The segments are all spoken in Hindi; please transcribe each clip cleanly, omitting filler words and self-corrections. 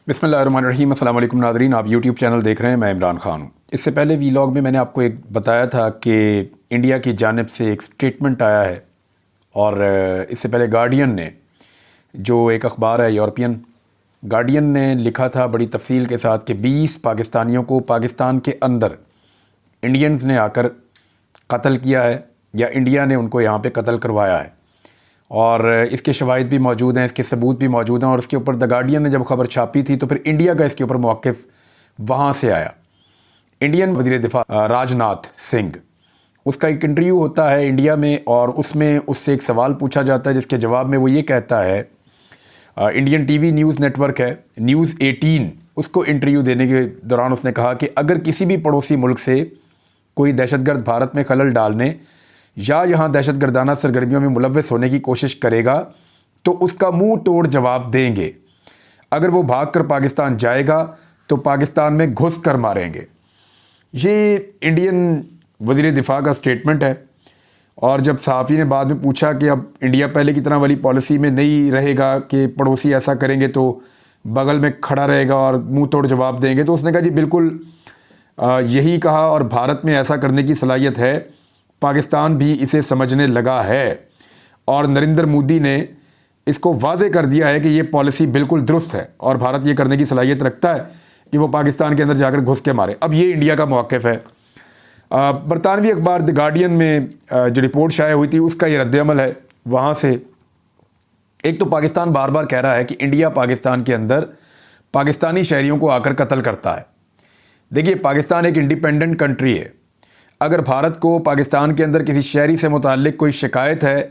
बिस्मिल्लाहिर्रहमानिर्रहीम। अस्सलाम वालेकुम नाज़रीन, आप यूट्यूब चैनल देख रहे हैं। मैं इमरान ख़ान हूँ। इससे पहले वीलॉग में मैंने आपको एक बताया था कि इंडिया की जानिब से एक स्टेटमेंट आया है और इससे पहले गार्डियन ने, जो एक अख़बार है यूरोपियन, गार्डियन ने लिखा था बड़ी तफसील के साथ कि 20 पाकिस्तानियों को पाकिस्तान के अंदर इंडियंस ने आकर कत्ल किया है या इंडिया ने उनको यहाँ पे कत्ल करवाया है और इसके शवाहिद भी मौजूद हैं, इसके सबूत भी मौजूद हैं। और इसके ऊपर द गार्डियन ने जब खबर छापी थी तो फिर इंडिया का इसके ऊपर मौक़िफ़ वहाँ से आया। इंडियन वज़ीर दिफा राजनाथ सिंह, उसका एक इंटरव्यू होता है इंडिया में और उसमें उससे एक सवाल पूछा जाता है जिसके जवाब में वो ये कहता है, इंडियन टीवी न्यूज़ नेटवर्क है न्यूज़ 18, उसको इंटरव्यू देने के दौरान उसने कहा कि अगर किसी भी पड़ोसी मुल्क से कोई दहशतगर्द भारत में खलल डालने या यहाँ दहशतगर्दाना सरगर्मियों में मुलव्वस होने की कोशिश करेगा तो उसका मुंह तोड़ जवाब देंगे। अगर वो भाग कर पाकिस्तान जाएगा तो पाकिस्तान में घुस कर मारेंगे। ये इंडियन वज़ीर दिफा का स्टेटमेंट है। और जब सहाफ़ी ने बाद में पूछा कि अब इंडिया पहले की तरह वाली पॉलिसी में नहीं रहेगा कि पड़ोसी ऐसा करेंगे तो बगल में खड़ा रहेगा और मुंह तोड़ जवाब देंगे, तो उसने कहा जी बिल्कुल यही कहा और भारत में ऐसा करने की सलाहियत है, पाकिस्तान भी इसे समझने लगा है और नरेंद्र मोदी ने इसको वाज़े कर दिया है कि ये पॉलिसी बिल्कुल दुरुस्त है और भारत ये करने की सलाहियत रखता है कि वो पाकिस्तान के अंदर जाकर घुस के मारे। अब ये इंडिया का मौक़िफ़ है। बरतानवी अखबार द गार्डियन में जो रिपोर्ट शाया हुई थी उसका ये रद्द-ए-अमल है। वहाँ से एक तो पाकिस्तान बार बार कह रहा है कि इंडिया पाकिस्तान के अंदर पाकिस्तानी शहरियों को आकर कत्ल करता है। देखिए, पाकिस्तान एक इंडिपेंडेंट कंट्री है। अगर भारत को पाकिस्तान के अंदर किसी शहरी से मुताल्लिक़ कोई शिकायत है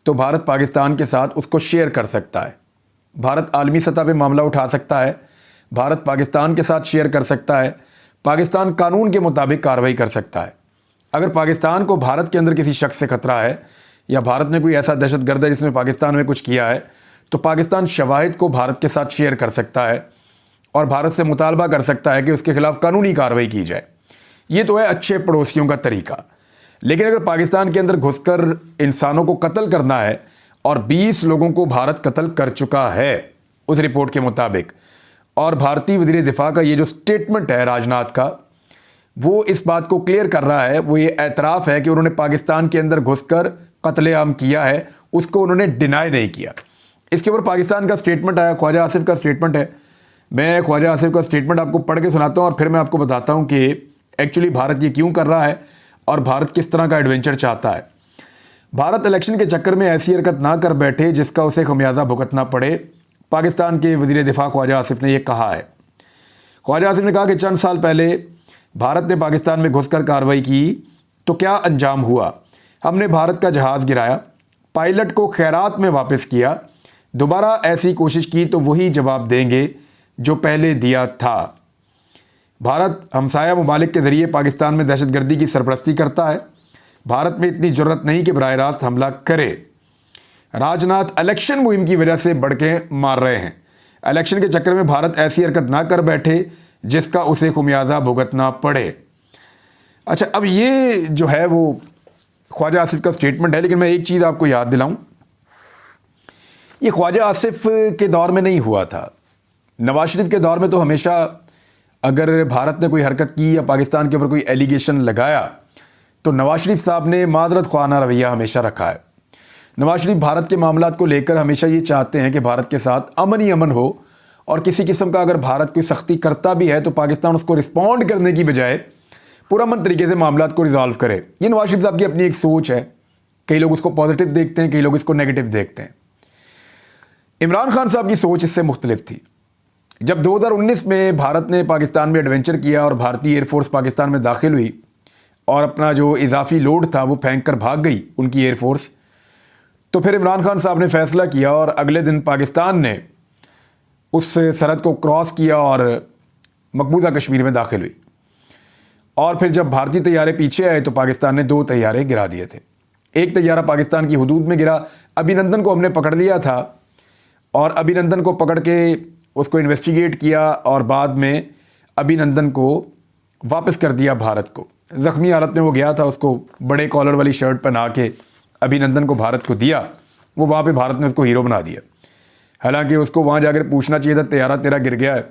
तो भारत पाकिस्तान के साथ उसको शेयर कर सकता है। भारत आलमी सतह पे मामला उठा सकता है, भारत पाकिस्तान के साथ शेयर कर सकता है, पाकिस्तान कानून के मुताबिक कार्रवाई कर सकता है। अगर पाकिस्तान को भारत के अंदर किसी शख्स से ख़तरा है या भारत में कोई ऐसा दहशतगर्द है जिसने पाकिस्तान में कुछ किया है तो पाकिस्तान शवाहिद को भारत के साथ शेयर कर सकता है और भारत से मुतालबा कर सकता है कि उसके ख़िलाफ़ कानूनी कार्रवाई की जाए। ये तो है अच्छे पड़ोसियों का तरीका। लेकिन अगर पाकिस्तान के अंदर घुसकर इंसानों को कत्ल करना है, और 20 लोगों को भारत कत्ल कर चुका है उस रिपोर्ट के मुताबिक, और भारतीय वज़ीर दिफा का ये जो स्टेटमेंट है राजनाथ का, वो इस बात को क्लियर कर रहा है, वो ये एतराफ़ है कि उन्होंने पाकिस्तान के अंदर घुसकर कत्लेआम किया है, उसको उन्होंने डिनाई नहीं किया। इसके ऊपर पाकिस्तान का स्टेटमेंट आया, ख्वाजा आसिफ का स्टेटमेंट है। मैं ख्वाजा आसिफ का स्टेटमेंट आपको पढ़ के सुनाता हूँ और फिर मैं आपको बताता हूँ कि एक्चुअली भारत ये क्यों कर रहा है और भारत किस तरह का एडवेंचर चाहता है। भारत इलेक्शन के चक्कर में ऐसी हरकत ना कर बैठे जिसका उसे खमियाजा भुगतना पड़े, पाकिस्तान के वज़ीर दिफा ख्वाजा आसिफ ने यह कहा है। ख्वाजा आसिफ ने कहा कि चंद साल पहले भारत ने पाकिस्तान में घुसकर कार्रवाई की तो क्या अंजाम हुआ। हमने भारत का जहाज़ गिराया, पायलट को खैरात में वापस किया, दोबारा ऐसी कोशिश की तो वही जवाब देंगे जो पहले दिया था। भारत हमसाया ममालिक के ज़रिए पाकिस्तान में दहशतगर्दी की सरपरस्ती करता है। भारत में इतनी ज़रूरत नहीं कि बराह रास्त हमला करे। राजनाथ इलेक्शन मुहिम की वजह से बढ़के मार रहे हैं। इलेक्शन के चक्कर में भारत ऐसी हरकत ना कर बैठे जिसका उसे खुमियाजा भुगतना पड़े। अच्छा, अब ये जो है वो ख्वाजा आसिफ का स्टेटमेंट है, लेकिन मैं एक चीज़ आपको याद दिलाऊं, ये ख्वाजा आसिफ के दौर में नहीं हुआ था। नवाज शरीफ के दौर में तो हमेशा अगर भारत ने कोई हरकत की या पाकिस्तान के ऊपर कोई एलिगेशन लगाया तो नवाज शरीफ साहब ने मादरत ख्वाना रवैया हमेशा रखा है। नवाज शरीफ भारत के मामलात को लेकर हमेशा ये चाहते हैं कि भारत के साथ अमन ही अमन हो, और किसी किस्म का अगर भारत कोई सख्ती करता भी है तो पाकिस्तान उसको रिस्पॉन्ड करने की बजाय पुरअमन तरीके से मामलात को रिजॉल्व करे। ये नवाज शरीफ साहब की अपनी एक सोच है। कई लोग उसको पॉजिटिव देखते हैं, कई लोग इसको नेगेटिव देखते हैं। इमरान खान साहब की सोच इससे मुख्तलिफ थी। जब 2019 में भारत ने पाकिस्तान में एडवेंचर किया और भारतीय एयरफोर्स पाकिस्तान में दाखिल हुई और अपना जो इजाफी लोड था वो फेंक कर भाग गई उनकी एयरफोर्स, तो फिर इमरान खान साहब ने फैसला किया और अगले दिन पाकिस्तान ने उस सरहद को क्रॉस किया और मकबूजा कश्मीर में दाखिल हुई। और फिर जब भारतीय तैयारे पीछे आए तो पाकिस्तान ने 2 तैयारे गिरा दिए थे। एक तैयारा पाकिस्तान की हदूद में गिरा, अभिनंदन को हमने पकड़ लिया था और अभिनंदन को पकड़ के उसको इन्वेस्टिगेट किया और बाद में अभिनंदन को वापस कर दिया भारत को। ज़ख्मी हालत में वो गया था, उसको बड़े कॉलर वाली शर्ट पहना के अभिनंदन को भारत को दिया, वो वहाँ पे भारत ने उसको हीरो बना दिया। हालांकि उसको वहाँ जाकर पूछना चाहिए था, तैयारा तेरा गिर गया है,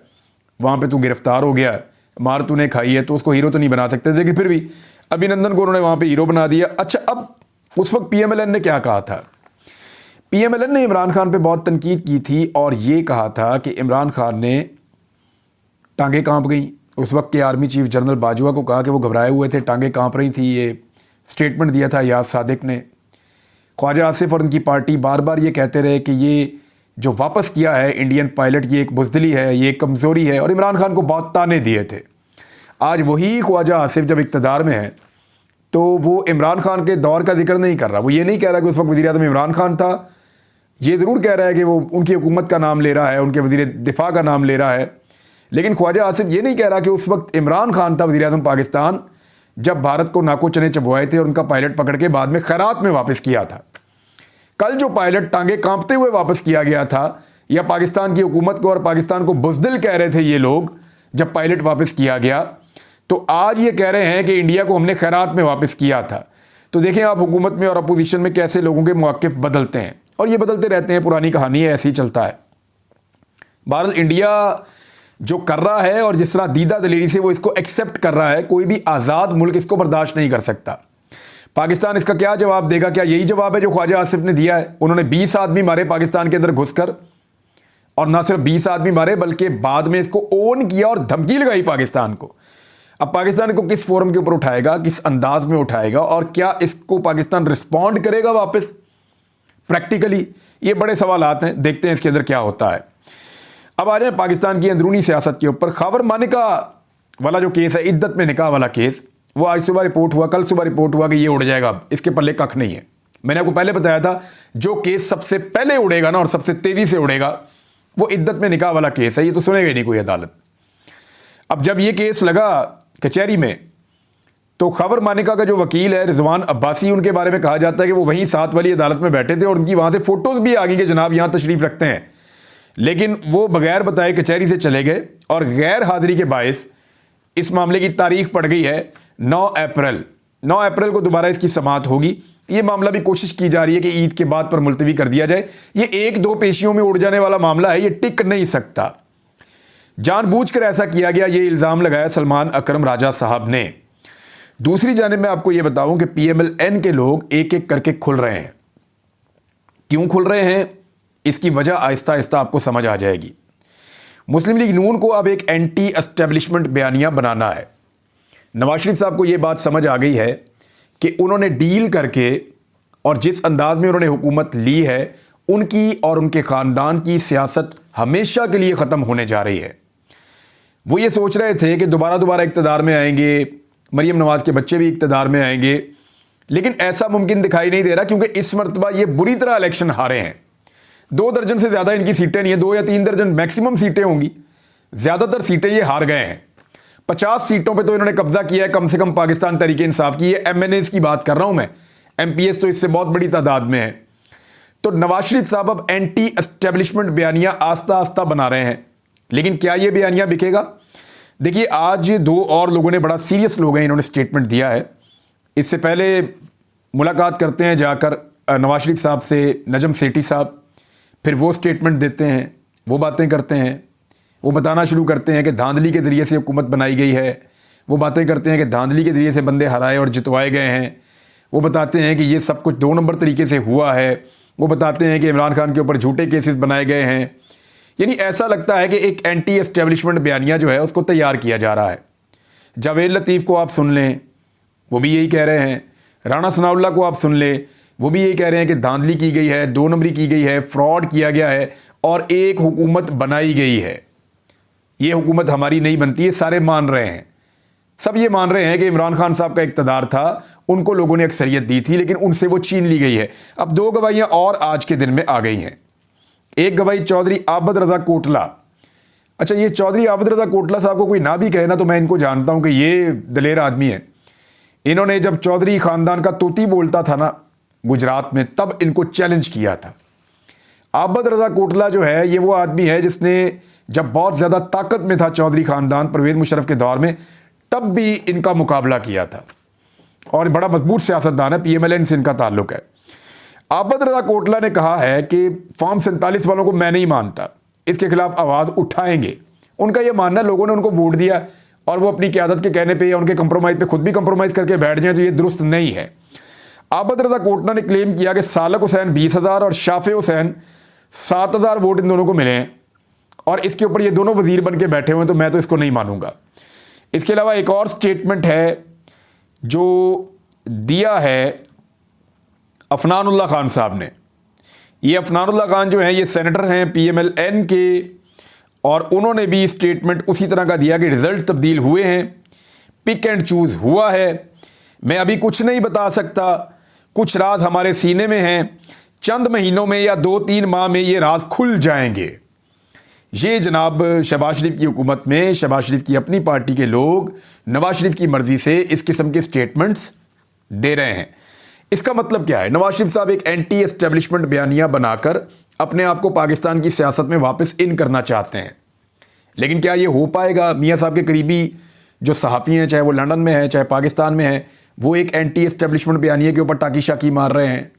वहाँ पे तू गिरफ्तार हो गया है, मार तूने खाई है, तो उसको हीरो तो नहीं बना सकते, लेकिन फिर भी अभिनंदन को उन्होंने वहाँ पे हीरो बना दिया। अच्छा, अब उस वक्त पीएमएलएन ने क्या कहा था? पीएमएलएन ने इमरान खान पे बहुत तनकीद की थी और ये कहा था कि इमरान खान ने टांगें कांप गई। उस वक्त के आर्मी चीफ जनरल बाजवा को कहा कि वो घबराए हुए थे, टांगें कांप रही थी। ये स्टेटमेंट दिया था याद सादिक ने। ख्वाजा आसिफ और उनकी पार्टी बार बार ये कहते रहे कि ये जो वापस किया है इंडियन पायलट, ये एक बुज़दिली है, ये एक कमज़ोरी है, और इमरान खान को बहुत ताने दिए थे। आज वही ख्वाजा आसिफ जब इक़्तिदार में है तो वो इमरान खान के दौर का जिक्र नहीं कर रहा। वो ये नहीं कह रहा कि उस वक्त वज़ीर-ए-आज़म इमरान खान था, ये ज़रूर कह रहा है कि वो उनकी हुकूमत का नाम ले रहा है, उनके वज़ीर दिफा का नाम ले रहा है, लेकिन ख्वाजा आसिफ ये नहीं कह रहा कि उस वक्त इमरान खान था वज़ीर-ए-आज़म पाकिस्तान, जब भारत को नाको चने चबवाए थे और उनका पायलट पकड़ के बाद में खैरात में वापस किया था। कल जो पायलट टांगे कांपते हुए वापस किया गया था, या पाकिस्तान की हुकूमत को और पाकिस्तान को बुज़दिल कह रहे थे ये लोग जब पायलट वापस किया गया, तो आज ये कह रहे हैं कि इंडिया को हमने खैरात में वापस किया था। तो देखें आप हुकूमत में और अपोजिशन में कैसे लोगों के मौक़िफ़ बदलते हैं, और ये बदलते रहते हैं, पुरानी कहानी है, ऐसे ही चलता है। बहरहाल इंडिया जो कर रहा है और जिस तरह दीदा दलेरी से वो इसको एक्सेप्ट कर रहा है, कोई भी आज़ाद मुल्क इसको बर्दाश्त नहीं कर सकता। पाकिस्तान इसका क्या जवाब देगा? क्या यही जवाब है जो ख्वाजा आसिफ ने दिया है? उन्होंने 20 आदमी मारे पाकिस्तान के अंदर घुसकर, और ना सिर्फ 20 आदमी मारे बल्कि बाद में इसको ओन किया और धमकी लगाई पाकिस्तान को। अब पाकिस्तान को किस फोरम के ऊपर उठाएगा, किस अंदाज में उठाएगा, और क्या इसको पाकिस्तान रिस्पॉन्ड करेगा वापस प्रैक्टिकली? ये बड़े सवालात हैं, देखते हैं इसके अंदर क्या होता है। अब आ जाए पाकिस्तान की अंदरूनी सियासत के ऊपर। खबर मानिका वाला जो केस है, इद्दत में निकाह वाला केस, वो आज सुबह रिपोर्ट हुआ, कल सुबह रिपोर्ट हुआ कि ये उड़ जाएगा, अब इसके पल्ले कख नहीं है। मैंने आपको पहले बताया था जो केस सबसे पहले उड़ेगा ना और सबसे तेजी से उड़ेगा वो इद्दत में निकाह वाला केस है। ये तो सुनेगा ही नहीं कोई अदालत। अब जब ये केस लगा कचहरी में, तो खबर मानिका का जो वकील है रिजवान अब्बासी, उनके बारे में कहा जाता है कि वो वहीं साथ वाली अदालत में बैठे थे और उनकी वहाँ से फ़ोटोज़ भी आ गई कि जनाब यहाँ तशरीफ़ रखते हैं, लेकिन वो बगैर बताए कचहरी से चले गए और गैर हाज़िरी के बायस इस मामले की तारीख पड़ गई है 9 अप्रैल को दोबारा इसकी समाअत होगी। ये मामला भी कोशिश की जा रही है कि ईद के बाद पर मुलतवी कर दिया जाए। ये 1-2 पेशियों में उड़ जाने वाला मामला है, ये टिक नहीं सकता। जानबूझकर ऐसा किया गया, ये इल्ज़ाम लगाया सलमान अकरम राजा साहब ने। दूसरी जानिब मैं आपको ये बताऊं कि पीएमएलएन के लोग एक एक करके खुल रहे हैं। क्यों खुल रहे हैं, इसकी वजह आहिस्ता आहिस्ता आपको समझ आ जाएगी। मुस्लिम लीग नून को अब एक एंटी एस्टेब्लिशमेंट बयानिया बनाना है। नवाज शरीफ साहब को ये बात समझ आ गई है कि उन्होंने डील करके और जिस अंदाज में उन्होंने हुकूमत ली है, उनकी और उनके ख़ानदान की सियासत हमेशा के लिए ख़त्म होने जा रही है। वो ये सोच रहे थे कि दोबारा इक़्तिदार में आएंगे, मरीम नवाज़ के बच्चे भी इक़्तिदार में आएंगे, लेकिन ऐसा मुमकिन दिखाई नहीं दे रहा, क्योंकि इस मरतबा ये बुरी तरह इलेक्शन हारे हैं। 2 दर्जन से ज़्यादा इनकी सीटें नहीं है, 2 या 3 दर्जन मैक्सिमम सीटें होंगी, ज़्यादातर सीटें ये हार गए हैं। 50 सीटों पे तो इन्होंने कब्जा किया है, कम से कम पाकिस्तान तहरीक इंसाफ की। ये MNAs की बात कर रहा हूँ मैं, MPs तो इससे बहुत बड़ी तादाद में है। तो नवाज शरीफ साहब अब एंटी एस्टेब्लिशमेंट बयानिया आस्ता आस्ता बना रहे हैं, लेकिन क्या ये बयानिया बिकेगा? देखिए, आज 2 और लोगों ने, बड़ा सीरियस लोग हैं, इन्होंने स्टेटमेंट दिया है। इससे पहले मुलाकात करते हैं जाकर नवाज शरीफ साहब से नजम सेठी साहब, फिर वो स्टेटमेंट देते हैं, वो बातें करते हैं, वो बताना शुरू करते हैं कि धांधली के ज़रिए से हुकूमत बनाई गई है। वो बातें करते हैं कि धांधली के ज़रिए से बंदे हराए और जितवाए गए हैं। वो बताते हैं कि ये सब कुछ 2 नंबर तरीके से हुआ है। वो बताते हैं कि इमरान खान के ऊपर झूठे केसेस बनाए गए हैं। यानी ऐसा लगता है कि एक एंटी एस्टेब्लिशमेंट बयानिया जो है उसको तैयार किया जा रहा है। जावेद लतीफ़ को आप सुन लें, वो भी यही कह रहे हैं। राणा सनाउल्लाह को आप सुन लें, वो भी यही कह रहे हैं कि धांधली की गई है, 2 नंबरी की गई है, फ्रॉड किया गया है और एक हुकूमत बनाई गई है। ये हुकूमत हमारी नहीं बनती, ये सारे मान रहे हैं। सब ये मान रहे हैं कि इमरान खान साहब का इक़्तिदार था, उनको लोगों ने अक्सरियत दी थी, लेकिन उनसे वो छीन ली गई है। अब 2 गवाहियाँ और आज के दिन में आ गई हैं। एक गवाही चौधरी आबद रज़ा कोटला। अच्छा, ये चौधरी आबद रज़ा कोटला साहब को कोई ना भी कहे ना, तो मैं इनको जानता हूँ कि ये दलेर आदमी है। इन्होंने जब चौधरी ख़ानदान का तोती बोलता था ना गुजरात में, तब इनको चैलेंज किया था। आबद रज़ा कोटला जो है, ये वो आदमी है जिसने जब बहुत ज़्यादा ताकत में था चौधरी ख़ानदान परवेज़ मुशर्रफ के दौर में, तब भी इनका मुकाबला किया था और बड़ा मजबूत सियासतदान है। पीएमएलएन से इनका ताल्लुक़ है। आबद रज़ा कोटला ने कहा है कि फॉर्म 47 वालों को मैं नहीं मानता, इसके खिलाफ आवाज़ उठाएंगे। उनका यह मानना, लोगों ने उनको वोट दिया और वो अपनी क़यादत के कहने पे या उनके कंप्रोमाइज़ पे खुद भी कंप्रोमाइज़ करके बैठ जाएं, तो ये दुरुस्त नहीं है। आबद रज़ा कोटला ने क्लेम किया कि सालक हुसैन 20,000 और शाफे हुसैन 7,000 वोट इन दोनों को मिले हैं और इसके ऊपर ये दोनों वजीर बन के बैठे हुए हैं, तो मैं तो इसको नहीं मानूंगा। इसके अलावा एक और स्टेटमेंट है जो दिया है अफनानुल्लाह खान साहब ने। ये अफनानुल्लाह खान जो हैं ये सेनेटर हैं PMLN के, और उन्होंने भी स्टेटमेंट उसी तरह का दिया कि रिज़ल्ट तब्दील हुए हैं, पिक एंड चूज़ हुआ है, मैं अभी कुछ नहीं बता सकता, कुछ राज हमारे सीने में हैं, चंद महीनों में या 2-3 माह में ये राज खुल जाएंगे। ये जनाब शहबाज शरीफ की हुकूमत में शहबाज शरीफ की अपनी पार्टी के लोग नवाज शरीफ की मर्ज़ी से इस किस्म के स्टेटमेंट्स दे रहे हैं। इसका मतलब क्या है? नवाज शरीफ साहब एक एंटी एस्टेब्लिशमेंट बयानिया बनाकर अपने आप को पाकिस्तान की सियासत में वापस इन करना चाहते हैं, लेकिन क्या ये हो पाएगा? मियाँ साहब के करीबी जो सहाफ़ी हैं, चाहे वो लंदन में हैं चाहे पाकिस्तान में हैं, वो एक एंटी एस्टेब्लिशमेंट बयानिया के ऊपर टाकी शाकी मार रहे हैं।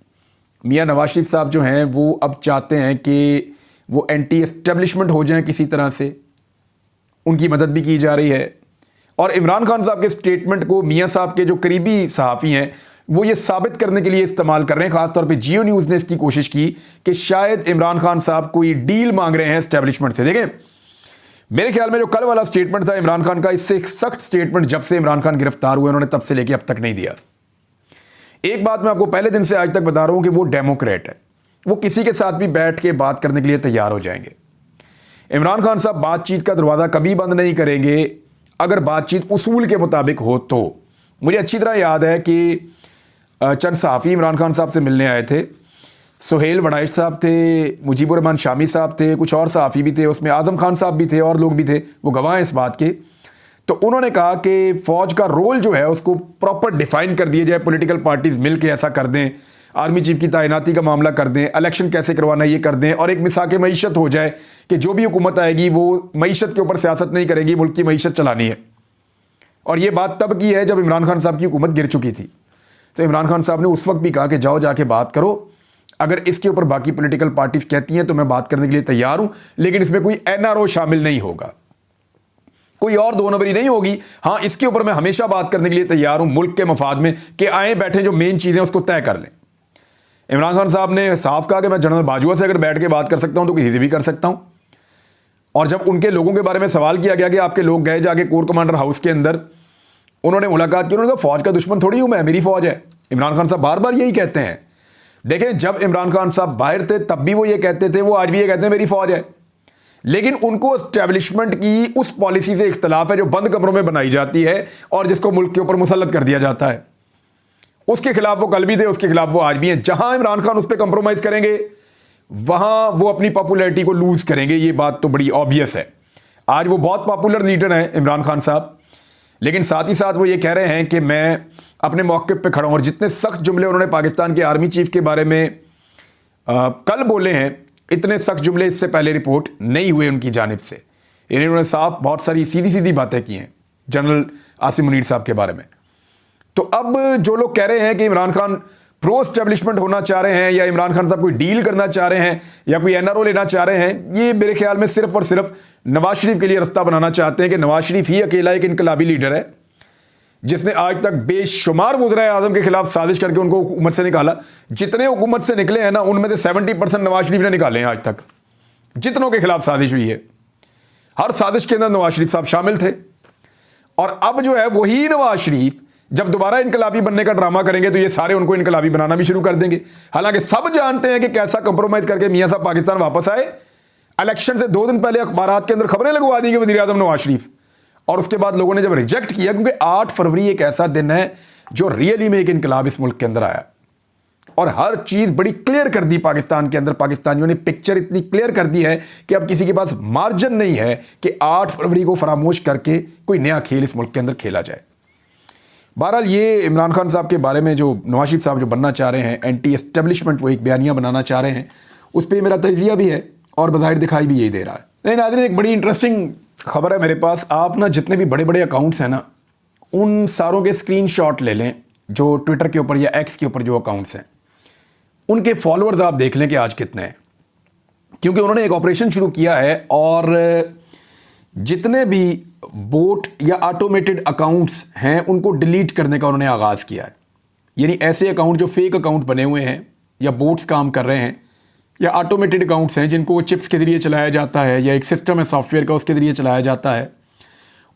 मियाँ नवाज शरीफ साहब जो हैं वो अब चाहते हैं कि वो एंटी एस्टेब्लिशमेंट हो जाएं किसी तरह से, उनकी मदद भी की जा रही है। और इमरान खान साहब के स्टेटमेंट को मियाँ साहब के जो करीबी सहाफ़ी हैं वो ये साबित करने के लिए इस्तेमाल कर रहे हैं। ख़ासतौर पे जियो न्यूज़ ने इसकी कोशिश की कि शायद इमरान खान साहब कोई डील मांग रहे हैं एस्टेब्लिशमेंट से। देखें, मेरे ख्याल में जो कल वाला स्टेटमेंट था इमरान खान का, इससे एक सख्त स्टेटमेंट जब से इमरान खान गिरफ्तार हुए उन्होंने तब से लेके अब तक नहीं दिया। एक बात मैं आपको पहले दिन से आज तक बता रहा हूं कि वो डेमोक्रेट है, वो किसी के साथ भी बैठ के बात करने के लिए तैयार हो जाएंगे। इमरान खान साहब बातचीत का दरवाज़ा कभी बंद नहीं करेंगे अगर बातचीत उसूल के मुताबिक हो तो। मुझे अच्छी तरह याद है कि चंद सहाफ़ी इमरान खान साहब से मिलने आए थे। सुहेल वड़ाइश साहब थे, मुजीबुर रहमान शामी साहब थे, कुछ और सहाफ़ी भी थे, उसमें आज़म खान साहब भी थे और लोग भी थे, वो गवाह हैं इस बात के। तो उन्होंने कहा कि फ़ौज का रोल जो है उसको प्रॉपर डिफ़ाइन कर दिया जाए, पॉलिटिकल पार्टीज़ मिल के ऐसा कर दें, आर्मी चीफ की तैनाती का मामला कर दें, इलेक्शन कैसे करवाना ये कर दें, और एक मिसाक मईशत हो जाए कि जो भी हुकूमत आएगी वो मईशत के ऊपर सियासत नहीं करेगी, मुल्क की मईशत चलानी है। और ये बात तब की है जब इमरान खान साहब की हुकूमत गिर चुकी थी। तो इमरान खान साहब ने उस वक्त भी कहा कि जाओ जाके बात करो, अगर इसके ऊपर बाकी पॉलिटिकल पार्टीज कहती हैं तो मैं बात करने के लिए तैयार हूं, लेकिन इसमें कोई NRO शामिल नहीं होगा, कोई और दो नंबरी नहीं होगी। हाँ, इसके ऊपर मैं हमेशा बात करने के लिए तैयार हूं मुल्क के मफाद में, कि आए बैठे जो मेन चीज़ें उसको तय कर लें। इमरान खान साहब ने साफ कहा कि मैं जनरल बाजवा से अगर बैठ के बात कर सकता हूं तो किसी से भी कर सकता हूं। और जब उनके लोगों के बारे में सवाल किया गया कि आपके लोग गए जाके कोर कमांडर हाउस के अंदर, उन्होंने मुलाकात की, उन्होंने कहा फौज का दुश्मन थोड़ी हूं मैं, मेरी फौज है। इमरान खान साहब बार बार यही कहते हैं। देखें, जब इमरान खान साहब बाहर थे तब भी वो ये कहते थे, वो आज भी ये कहते हैं मेरी फौज है, लेकिन उनको एस्टेब्लिशमेंट की उस पॉलिसी से इख्तलाफ है जो बंद कमरों में बनाई जाती है और जिसको मुल्क के ऊपर मुसल्लत कर दिया जाता है। उसके खिलाफ वो कल भी थे, उसके खिलाफ वो आज भी हैं। जहां इमरान खान उस पर कंप्रोमाइज करेंगे वहां वो अपनी पॉपुलैरिटी को लूज करेंगे, ये बात तो बड़ी ऑब्वियस है। आज वो बहुत पॉपुलर लीडर हैं इमरान खान साहब, लेकिन साथ ही साथ वो ये कह रहे हैं कि मैं अपने मौक़िफ़ पे खड़ा हूं। और जितने सख्त जुमले उन्होंने पाकिस्तान के आर्मी चीफ के बारे में कल बोले हैं, इतने सख्त जुमले इससे पहले रिपोर्ट नहीं हुए उनकी जानिब से। इन्होंने साफ बहुत सारी सीधी सीधी बातें की हैं जनरल आसिम मुनीर साहब के बारे में। तो अब जो लोग कह रहे हैं कि इमरान खान प्रो एस्टेब्लिशमेंट होना चाह रहे हैं या इमरान खान साहब कोई डील करना चाह रहे हैं या कोई NRO लेना चाह रहे हैं, ये मेरे ख्याल में सिर्फ और सिर्फ नवाज शरीफ के लिए रास्ता बनाना चाहते हैं कि नवाज शरीफ ही अकेला एक इनकलाबी लीडर है जिसने आज तक बेशुमार वज़ीर आज़म के खिलाफ साजिश करके उनको हुकूमत से निकाला। जितने हुकूमत से निकले हैं ना, उनमें से 70% नवाज शरीफ ने निकाले हैं आज तक, जितनों के खिलाफ साजिश हुई है। हर साजिश के अंदर नवाज शरीफ साहब शामिल थे। और अब जो है वही नवाज शरीफ जब दोबारा इनकलाबी बनने का ड्रामा करेंगे तो ये सारे उनको इनकलाबी बनाना भी शुरू कर देंगे। हालांकि सब जानते हैं कि कैसा कंप्रोमाइज करके मियां साहब पाकिस्तान वापस आए। इलेक्शन से 2 दिन पहले अखबारात के अंदर खबरें लगवा दी वज़ीर आज़म नवाज शरीफ, और उसके बाद लोगों ने जब रिजेक्ट किया, क्योंकि 8 फरवरी एक ऐसा दिन है जो रियली में एक इनकलाब इस मुल्क के अंदर आया और हर चीज़ बड़ी क्लियर कर दी पाकिस्तान के अंदर। पाकिस्तानियों ने पिक्चर इतनी क्लियर कर दी है कि अब किसी के पास मार्जिन नहीं है कि 8 फरवरी को फरामोश करके कोई नया खेल इस मुल्क के अंदर खेला जाए। बहरहाल ये इमरान खान साहब के बारे में जो नवाज शरीफ साहब जो बनना चाह रहे हैं, एंटी एस्टेब्लिशमेंट, वो एक बयानिया बनाना चाह रहे हैं, उस पर मेरा तजिया भी है और बज़ाहिर दिखाई भी यही दे रहा है। नहीं नाज़रीन, एक बड़ी इंटरेस्टिंग खबर है मेरे पास। आप ना जितने भी बड़े बड़े अकाउंट्स हैं ना, उन सारों के स्क्रीनशॉट ले लें जो ट्विटर के ऊपर या एक्स के ऊपर जो अकाउंट्स हैं, उनके फॉलोअर्स आप देख लें कि आज कितने हैं, क्योंकि उन्होंने एक ऑपरेशन शुरू किया है और जितने भी बोट या ऑटोमेटेड अकाउंट्स हैं उनको डिलीट करने का उन्होंने आगाज़ किया है। यानी ऐसे अकाउंट जो फेक अकाउंट बने हुए हैं या बोट्स काम कर रहे हैं या ऑटोमेटेड अकाउंट्स हैं जिनको चिप्स के ज़रिए चलाया जाता है या एक सिस्टम है सॉफ्टवेयर का उसके ज़रिए चलाया जाता है,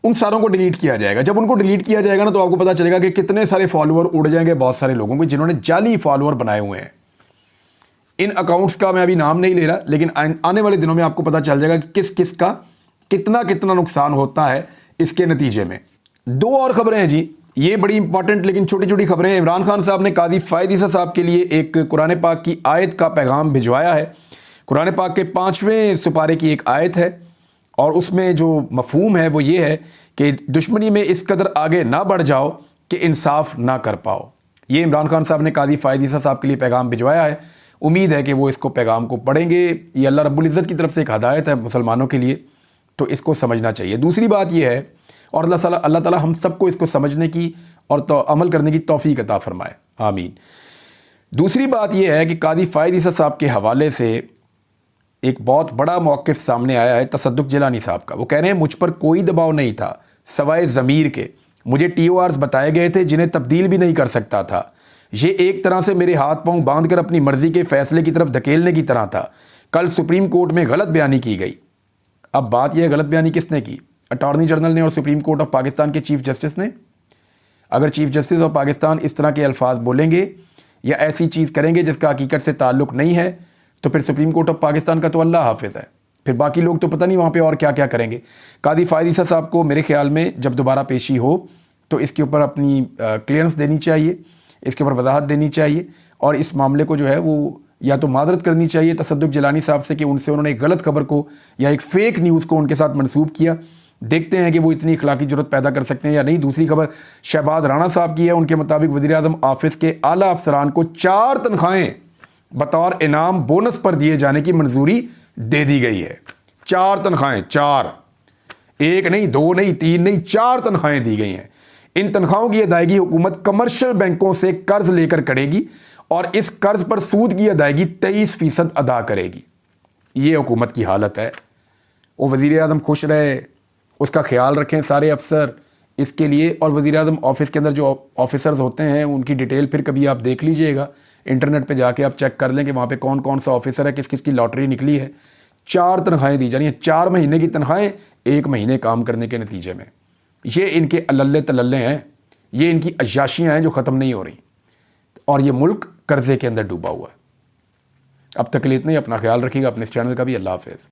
उन सारों को डिलीट किया जाएगा। जब उनको डिलीट किया जाएगा ना तो आपको पता चलेगा कि कितने सारे फॉलोअर उड़ जाएंगे बहुत सारे लोगों के जिन्होंने जाली फॉलोअर बनाए हुए हैं। इन अकाउंट्स का मैं अभी नाम नहीं ले रहा, लेकिन आने वाले दिनों में आपको पता चल जाएगा कि किस किस का कितना कितना नुकसान होता है इसके नतीजे में। दो और खबरें हैं जी, ये बड़ी इंपॉर्टेंट लेकिन छोटी छोटी खबरें हैं। इमरान खान साहब ने काजी फ़ायद ईसा साहब के लिए एक कुरान पाक की आयत का पैगाम भिजवाया है। कुरान पाक के 5वें सुपारे की एक आयत है और उसमें जो मफहूम है वो ये है कि दुश्मनी में इस कदर आगे ना बढ़ जाओ कि इंसाफ ना कर पाओ। ये इमरान खान साहब ने काजी फ़ायद ईसा साहब के लिए पैगाम भिजवाया है। उम्मीद है कि वो इसको पैगाम को पढ़ेंगे। ये अल्लाह रब्बुल इज़्ज़त की तरफ से एक हदायत है मुसलमानों के लिए, तो इसको समझना चाहिए। दूसरी बात यह है, और अल्लाह ताला हम सबको इसको समझने की और तो अमल करने की तौफीक अता फरमाए, आमीन। दूसरी बात यह है कि काजी फ़ायद ईसा साहब के हवाले से एक बहुत बड़ा मौक़िफ़ सामने आया है तसद्दुक़ जिलानी साहब का। वो कह रहे हैं मुझ पर कोई दबाव नहीं था सवाए ज़मीर के, मुझे TORs बताए गए थे जिन्हें तब्दील भी नहीं कर सकता था। ये एक तरह से मेरे हाथ पांव बांध कर अपनी मर्ज़ी के फ़ैसले की तरफ धकेलने की तरह था। कल सुप्रीम कोर्ट में गलत बयानी की गई। अब बात यह है, गलत बयानी किसने की? अटॉर्नी जनरल ने और सुप्रीम कोर्ट ऑफ पाकिस्तान के चीफ जस्टिस ने। अगर चीफ जस्टिस ऑफ पाकिस्तान इस तरह के अल्फाज बोलेंगे या ऐसी चीज़ करेंगे जिसका हकीकत से ताल्लुक़ नहीं है, तो फिर सुप्रीम कोर्ट ऑफ पाकिस्तान का तो अल्लाह हाफिज़ है, फिर बाकी लोग तो पता नहीं वहाँ पे और क्या क्या करेंगे। काजी फ़ायद ईसा साहब को मेरे ख्याल में जब दोबारा पेशी हो तो इसके ऊपर अपनी क्लियरेंस देनी चाहिए, इसके ऊपर वजाहत देनी चाहिए और इस मामले को जो है वो या तो मादरत करनी चाहिए तसद्दुक़ जिलानी साहब से कि उनसे उन्होंने एक गलत खबर को या एक फ़ेक न्यूज़ को उनके साथ मंसूब किया। देखते हैं कि वो इतनी इखलाकी ज़रूरत पैदा कर सकते हैं या नहीं। दूसरी खबर शहबाज राणा साहब की है। उनके मुताबिक वज़ीर-ए-आज़म ऑफिस के आला अफसरान को 4 तनख्वाहें बतौर इनाम बोनस पर दिए जाने की मंजूरी दे दी गई है। 4 तनख्वाहें, 4, 1 नहीं, 2 नहीं, 3 नहीं, 4 तनख्वाहें दी गई हैं। इन तनख्वाहों की अदायगी हुकूमत कमर्शियल बैंकों से कर्ज लेकर करेगी और इस कर्ज पर सूद की अदायगी 23% अदा करेगी। ये हुकूमत की हालत है। वो वज़ीर-ए-आज़म खुश रहे, उसका ख्याल रखें सारे अफसर इसके लिए। और वज़ीर-ए-आज़म ऑफिस के अंदर जो ऑफिसर्स होते हैं उनकी डिटेल फिर कभी आप देख लीजिएगा, इंटरनेट पे जाके आप चेक कर लें कि वहाँ पे कौन कौन सा ऑफिसर है, किस किस की लॉटरी निकली है। 4 तनख्वाहें दी जानी है, 4 महीने की तनख्वाहें 1 महीने काम करने के नतीजे में। ये इनके अल्ले तल्ले हैं, ये इनकी अय्याशियाँ हैं जो ख़त्म नहीं हो रही और ये मुल्क कर्ज़े के अंदर डूबा हुआ है। अब तक के लिए इतना ही। अपना ख्याल रखिएगा, अपने इस चैनल का भी। अल्लाह हाफ़िज़।